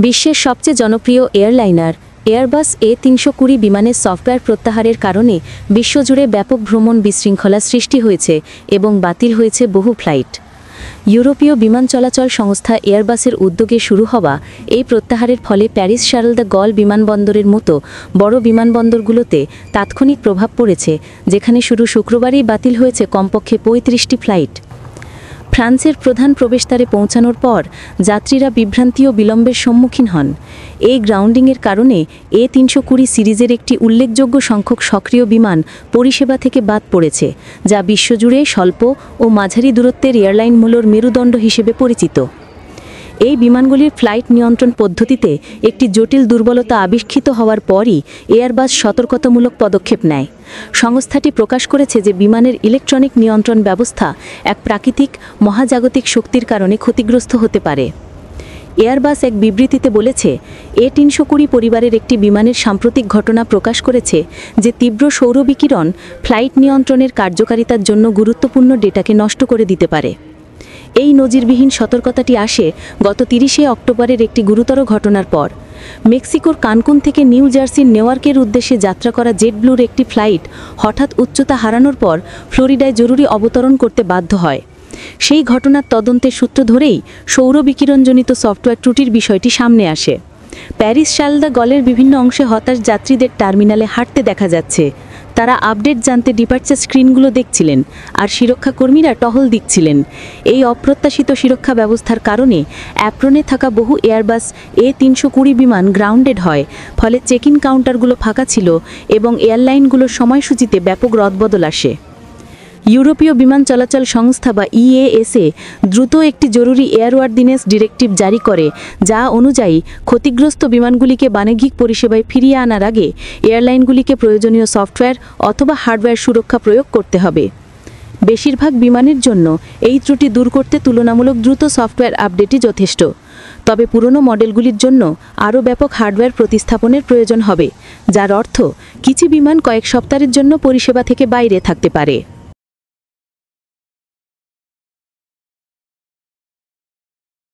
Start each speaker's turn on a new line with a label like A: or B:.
A: বিশ্বের সবচেয়ে জনপ্রিয় এয়ারলাইনার এয়ারবাস A320 বিমানের সফটওয়্যার প্রত্যাহারের কারণে বিশ্বজুড়ে ব্যাপক ভ্রমণ বিশৃঙ্খলা সৃষ্টি হয়েছে এবং বাতিল হয়েছে বহু ফ্লাইট। ইউরোপীয় বিমান চলাচল সংস্থা এয়ারবাসের উদ্যোগে শুরু হওয়া এই প্রত্যাহারের ফলে প্যারিস শার্ল দ্য গল বিমানবন্দরের মতো বড় বিমানবন্দরগুলোতে তাৎক্ষণিক প্রভাব পড়েছে, যেখানে শুধু শুক্রবারই বাতিল হয়েছে কমপক্ষে 35টি ফ্লাইট। ফ্রান্সের প্রধান প্রবেশদ্বারে পৌঁছানোর পর যাত্রীরা বিভ্রান্তি ও বিলম্বের সম্মুখীন হন। এই গ্রাউন্ডিংয়ের কারণে A320 সিরিজের একটি উল্লেখযোগ্য সংখ্যক সক্রিয় বিমান পরিষেবা থেকে বাদ পড়েছে, যা বিশ্বজুড়ে স্বল্প ও মাঝারি দূরত্বের এয়ারলাইনগুলোর মেরুদণ্ড হিসেবে পরিচিত। এই বিমানগুলির ফ্লাইট নিয়ন্ত্রণ পদ্ধতিতে একটি জটিল দুর্বলতা আবিষ্কৃত হওয়ার পরই এয়ারবাস সতর্কতামূলক পদক্ষেপ নেয়। সংস্থাটি প্রকাশ করেছে যে বিমানের ইলেকট্রনিক নিয়ন্ত্রণ ব্যবস্থা এক প্রাকৃতিক মহাজাগতিক শক্তির কারণে ক্ষতিগ্রস্ত হতে পারে। এয়ারবাস এক বিবৃতিতে বলেছে, A320 পরিবারের একটি বিমানের সাম্প্রতিক ঘটনা প্রকাশ করেছে যে তীব্র সৌরবিকিরণ ফ্লাইট নিয়ন্ত্রণের কার্যকারিতার জন্য গুরুত্বপূর্ণ ডেটাকে নষ্ট করে দিতে পারে। এই নজিরবিহীন সতর্কতাটি আসে গত 30শে অক্টোবরের একটি গুরুতর ঘটনার পর। মেক্সিকোর কানকুন থেকে নিউ জার্সির নেওয়ার্কের উদ্দেশ্যে যাত্রা করা জেটব্লুর একটি ফ্লাইট হঠাৎ উচ্চতা হারানোর পর ফ্লোরিডায় জরুরি অবতরণ করতে বাধ্য হয়। সেই ঘটনার তদন্তের সূত্র ধরেই সৌরবিকিরণজনিত সফটওয়্যার ত্রুটির বিষয়টি সামনে আসে। প্যারিস শার্ল দ্য গলের বিভিন্ন অংশে হতাশ যাত্রীদের টার্মিনালে হাঁটতে দেখা যাচ্ছে। তারা আপডেট জানতে ডিপার্চার স্ক্রিনগুলো দেখছিলেন, আর সুরক্ষাকর্মীরা টহল দিচ্ছিলেন। এই অপ্রত্যাশিত সুরক্ষা ব্যবস্থার কারণে অ্যাপ্রনে থাকা বহু এয়ারবাস A320 বিমান গ্রাউন্ডেড হয়, ফলে চেক ইন কাউন্টারগুলো ফাঁকা ছিল এবং এয়ারলাইনগুলোর সময়সূচিতে ব্যাপক রদবদল আসে। ইউরোপীয় বিমান চলাচল সংস্থা বা EASA দ্রুত একটি জরুরি এয়ারওয়ার্দিনেস ডিরেক্টিভ জারি করে, যা অনুযায়ী ক্ষতিগ্রস্ত বিমানগুলিকে বাণিজ্যিক পরিষেবায় ফিরিয়ে আনার আগে এয়ারলাইনগুলিকে প্রয়োজনীয় সফটওয়্যার অথবা হার্ডওয়্যার সুরক্ষা প্রয়োগ করতে হবে। বেশিরভাগ বিমানের জন্য এই ত্রুটি দূর করতে তুলনামূলক দ্রুত সফটওয়্যার আপডেটই যথেষ্ট, তবে পুরনো মডেলগুলির জন্য আরও ব্যাপক হার্ডওয়্যার প্রতিস্থাপনের প্রয়োজন হবে, যার অর্থ কিছু বিমান কয়েক সপ্তাহের জন্য পরিষেবা থেকে বাইরে থাকতে পারে।